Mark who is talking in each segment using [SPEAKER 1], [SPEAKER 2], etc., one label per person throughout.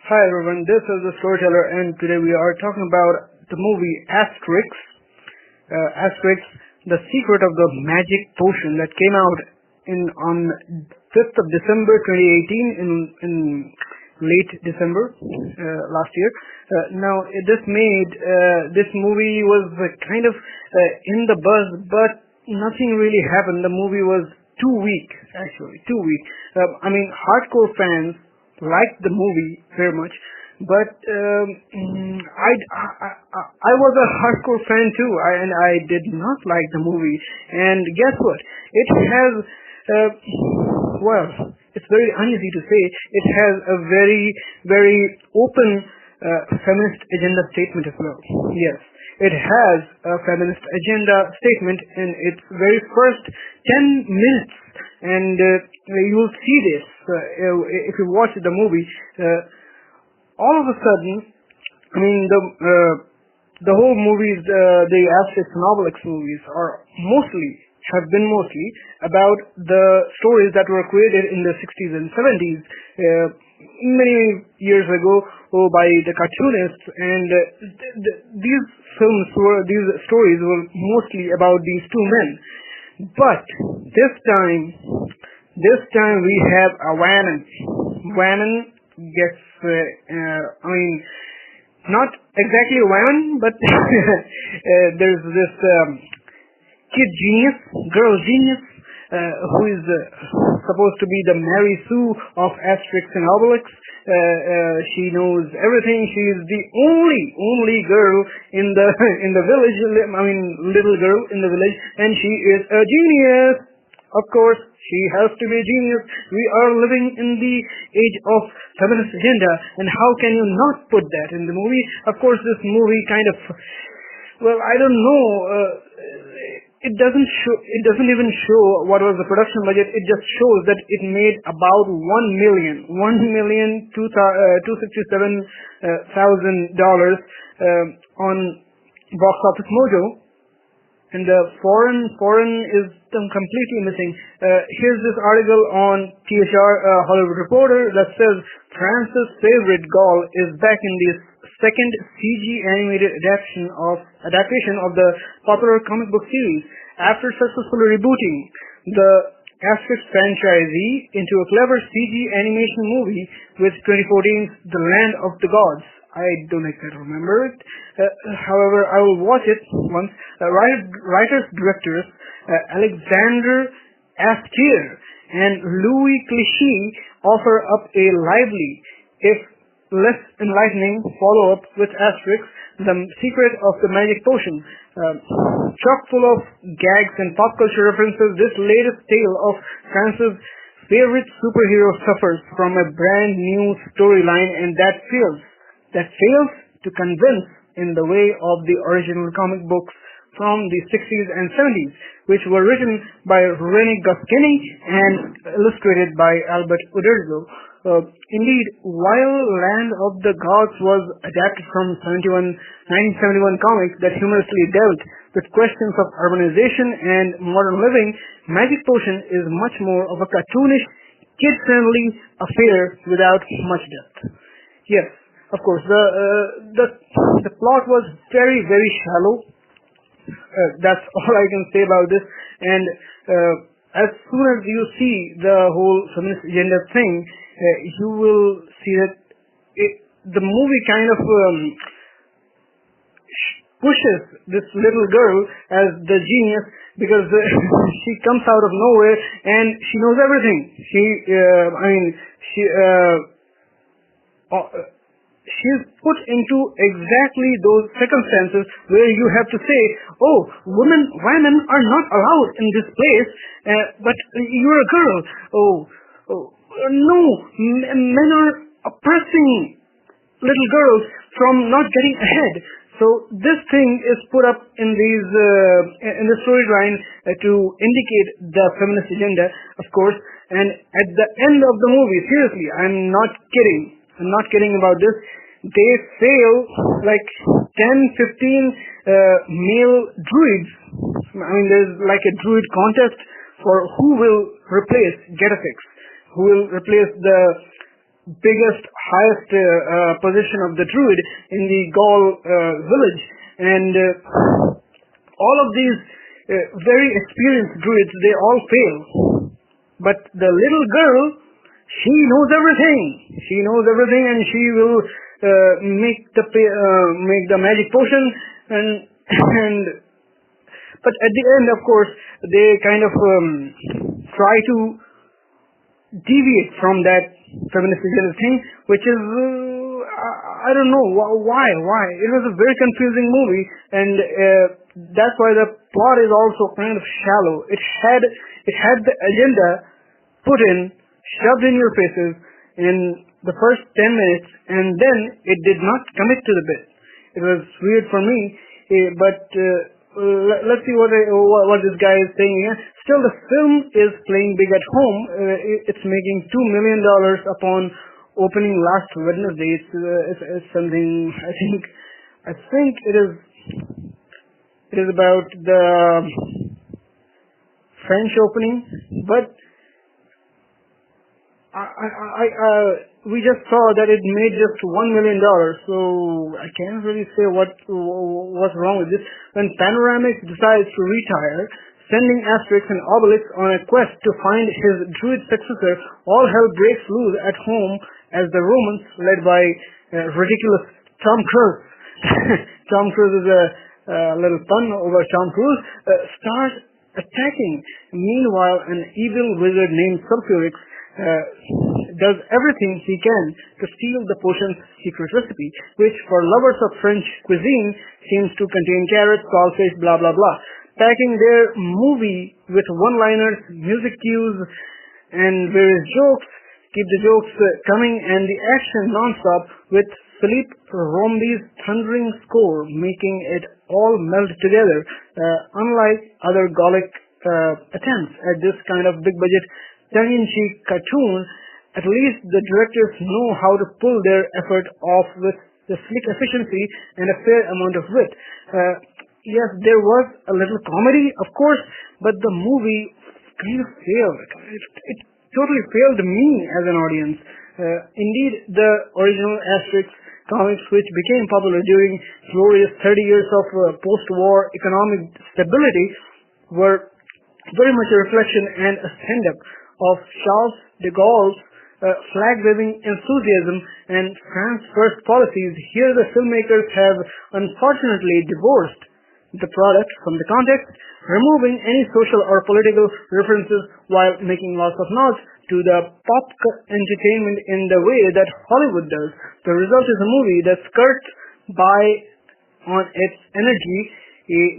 [SPEAKER 1] Hi everyone, this is the Storyteller, and today we are talking about the movie Asterix. Asterix, The Secret of the Magic Potion, that came out on 5th of December 2018, in late December last year. Now, this movie was kind of in the buzz, but nothing really happened. The movie was too weak, actually, too weak. Hardcore fans liked the movie very much, but I was a hardcore fan too, and I did not like the movie. And guess what? It has, it's very uneasy to say, it has a very, very open feminist agenda statement as well. Yes, it has a feminist agenda statement in its very first 10 minutes, and you will see this if you watch the movie. All of a sudden, the whole movies, the Asterix and Obelix movies, have been mostly about the stories that were created in the 60s and 70s, many years ago, by the cartoonists, and these stories were mostly about these two men. But this time we have a woman. Woman gets, not exactly a woman, but there's this kid genius, girl genius, who is supposed to be the Mary Sue of Asterix and Obelix. She knows everything. She is the only girl in the village. Little girl in the village, and she is a genius. Of course, she has to be a genius. We are living in the age of feminist agenda, and how can you not put that in the movie? Of course, this movie kind of, I don't know. It doesn't even show what was the production budget. It just shows that it made about $1,267,000 on Box Office Mojo, and the foreign is completely missing. Here's this article on THR Hollywood Reporter that says France's favorite Gaul is back in this second CG animated adaptation of the popular comic book series. After successfully rebooting the Asterix franchise into a clever CG animation movie with 2014's The Land of the Gods. I don't exactly remember it. However, I will watch it once. Writers-directors Alexandre Astier and Louis Clichy offer up a lively, if less enlightening, follow-up with Asterix, The Secret of the Magic Potion. Chock full of gags and pop culture references, this latest tale of France's favorite superhero suffers from a brand new storyline, and that fails to convince in the way of the original comic books from the 60s and 70s, which were written by René Goscinny and illustrated by Albert Uderzo. Indeed, while Land of the Gods was adapted from 1971 comics that humorously dealt with questions of urbanization and modern living, Magic Potion is much more of a cartoonish, kid-friendly affair without much depth. Yes, of course, the plot was very, very shallow. That's all I can say about this. And as soon as you see the whole feminist agenda thing, you will see that the movie kind of pushes this little girl as the genius, because she comes out of nowhere and she knows everything. She's put into exactly those circumstances where you have to say, oh, women are not allowed in this place, but you're a girl. No, men are oppressing little girls from not getting ahead. So this thing is put up in in the storyline to indicate the feminist agenda, of course. And at the end of the movie, seriously, I'm not kidding about this. They fail like 10-15 male druids. There's like a druid contest for who will replace Getafix, who will replace the biggest, highest position of the druid in the Gaul village, and all of these very experienced druids, they all fail. But the little girl, she knows everything. She knows everything, and she will make the magic potion, and but at the end, of course, they kind of try to deviate from that feminist agenda thing, which is I don't know why. It was a very confusing movie, and that's why the plot is also kind of shallow. It had the agenda put in, shoved in your faces in the first 10 minutes, and then it did not commit to the bit. It was weird for me, but let's see what this guy is saying here. Still, the film is playing big at home. It's making $2 million upon opening last Wednesday. It's something, I think it is about the French opening, but we just saw that it made just $1 million, so I can't really say what's wrong with this. When Panoramic decides to retire, sending Asterix and Obelix on a quest to find his druid successor, all hell breaks loose at home as the Romans, led by ridiculous Tom Cruise, Tom Cruise is a little pun over Tom Cruise, start attacking. Meanwhile, an evil wizard named Sulfurix does everything he can to steal the potion's secret recipe, which for lovers of French cuisine seems to contain carrots, saltfish, blah blah blah. Packing their movie with one-liners, music cues, and various jokes, keep the jokes coming and the action non-stop, with Philippe Rombi's thundering score making it all meld together. Unlike other Gallic attempts at this kind of big-budget tongue-in-cheek cartoon, at least the directors know how to pull their effort off with the slick efficiency and a fair amount of wit. Yes, there was a little comedy, of course, but the movie kind of failed. It totally failed me as an audience. Indeed, the original Asterix comics, which became popular during glorious 30 years of post-war economic stability, were very much a reflection and a stand-up of Charles de Gaulle's flag-waving enthusiasm and France's first policies. Here the filmmakers have unfortunately divorced the product from the context, removing any social or political references while making lots of nods to the pop entertainment in the way that Hollywood does. The result is a movie that skirts by on its energy,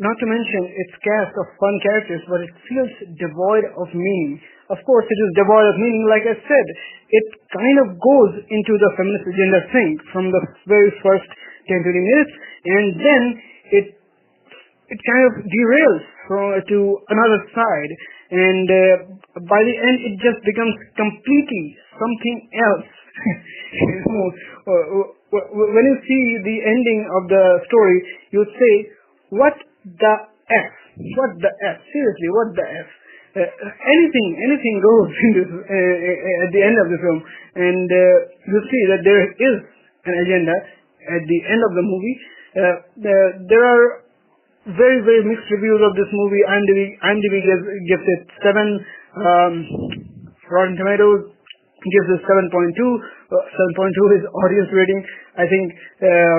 [SPEAKER 1] not to mention its cast of fun characters, but it feels devoid of meaning. Of course, it is devoid of meaning, like I said. It kind of goes into the feminist agenda thing from the very first 10-20 minutes, and then it kind of derails to another side, and by the end it just becomes completely something else. When you see the ending of the story, you would say, what the F? What the F? Seriously, what the F? Anything goes in this, at the end of the film, and you see that there is an agenda at the end of the movie. There are very, very mixed reviews of this movie. IMDb gives it 7. Rotten Tomatoes gives it 7.2. 7.2 is audience rating. I think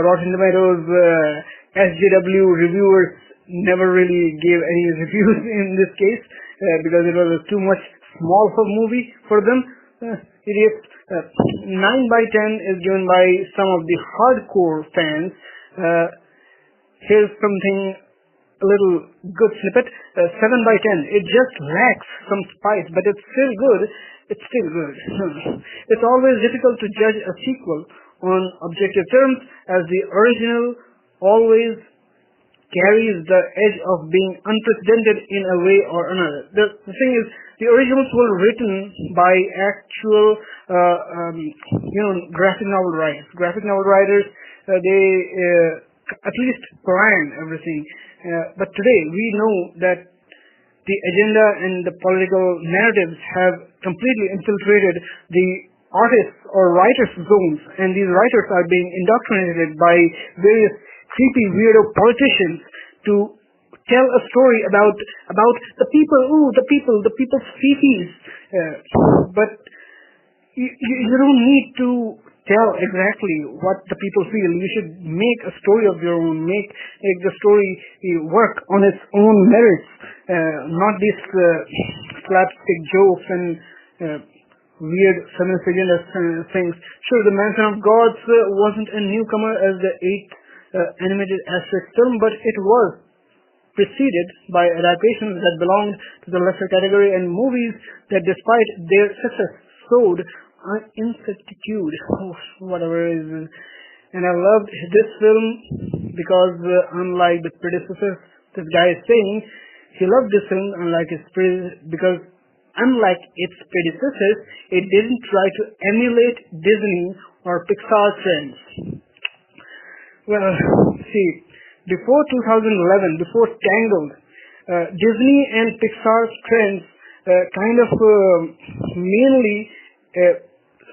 [SPEAKER 1] Rotten Tomatoes SJW reviewers never really gave any reviews in this case because it was too much small of a movie for them. Idiots. 9/10 is given by some of the hardcore fans. Here's something, a little good snippet. 7/10. It just lacks some spice, but it's still good. It's still good. It's always difficult to judge a sequel on objective terms, as the original always carries the edge of being unprecedented in a way or another. The thing is, the originals were written by actual, graphic novel writers. Graphic novel writers, they at least plan everything. But today, we know that the agenda and the political narratives have completely infiltrated the artists or writers' zones, and these writers are being indoctrinated by various creepy, weirdo politicians to tell a story about the people, the people's fifis. But you don't need to tell exactly what the people feel. You should make a story of your own, make the story work on its own merits, not these slapstick jokes and weird feminist agenda things. Sure, The Man Son of Gods wasn't a newcomer as the 8th animated Asterix film, but it was preceded by adaptations that belonged to the lesser category and movies that, despite their success, sowed incertitude, whatever it is. And I loved this film because, unlike the predecessors, this guy is saying he loved this film because unlike its predecessors, it didn't try to emulate Disney or Pixar trends. Well, see, before 2011, before Tangled, Disney and Pixar's trends mainly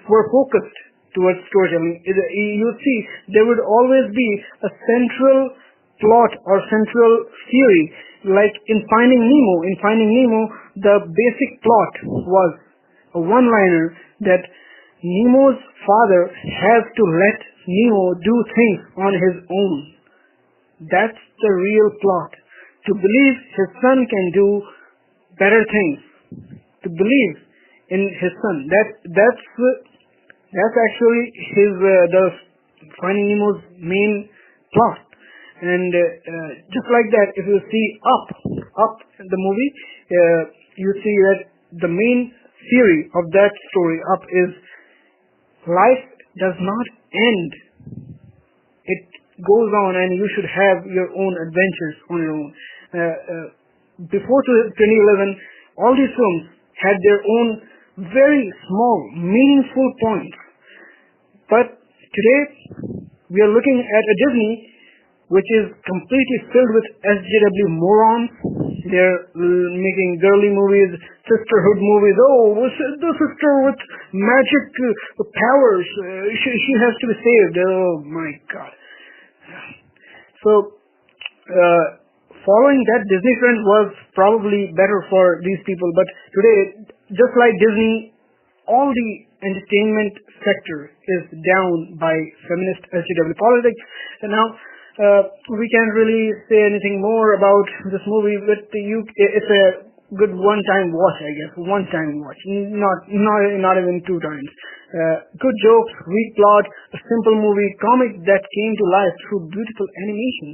[SPEAKER 1] were focused towards storytelling. You see, there would always be a central plot or central theory. Like in Finding Nemo. In Finding Nemo, the basic plot was a one-liner that Nemo's father has to let Nemo do things on his own. That's the real plot. To believe his son can do better things. To believe in his son. That's actually the Finding Nemo's main plot. And just like that, if you see Up the movie, you see that the main theory of that story, Up, is life does not end. It goes on, and you should have your own adventures on your own. Before 2011, all these films had their own very small, meaningful points. But today, we are looking at a Disney which is completely filled with SJW morons. They're making girly movies, sisterhood movies. Oh, the sister with magic powers. She has to be saved. Oh my God. So, following that Disney trend was probably better for these people. But today, just like Disney, all the entertainment sector is down by feminist SJW politics. And now, we can't really say anything more about this movie, but it's a good one-time watch, I guess. One-time watch, not even 2 times. Good jokes, weak plot, a simple movie, comic that came to life through beautiful animation.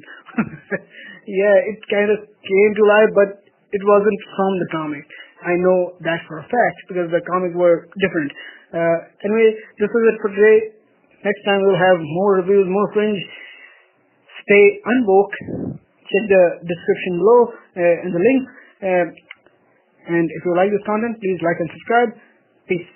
[SPEAKER 1] Yeah, it kind of came to life, but it wasn't from the comic. I know that for a fact because the comics were different. Anyway, this is it for today. Next time we'll have more reviews, more fringe. Stay unwoke. Check the description below and the link. And if you like this content, please like and subscribe. Peace.